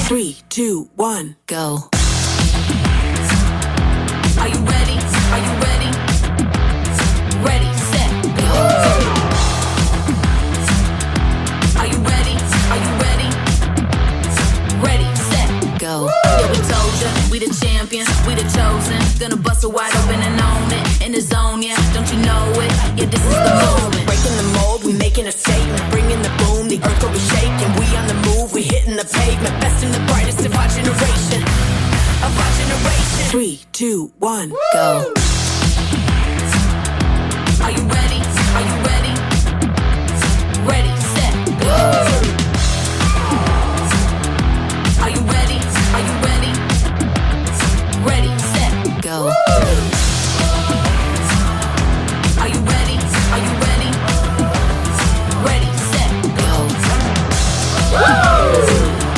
3, 2, 1, go. Are you ready? Are you ready? Ready, set, go. Are you ready? Are you ready? Ready, set, go. Yeah, we told ya, we the champions, we the chosen. Gonna bust it wide open and own it. In the zone, yeah, don't you know it? Yeah, this is the moment. Breaking the mold, we making a statement. Bringing the boom, the earth will be shaking. We on the move, we hitting the pavement. Best and the brightest of our generation. Of our generation. 3, 2, 1, go. Are you ready? Are you ready? Ready,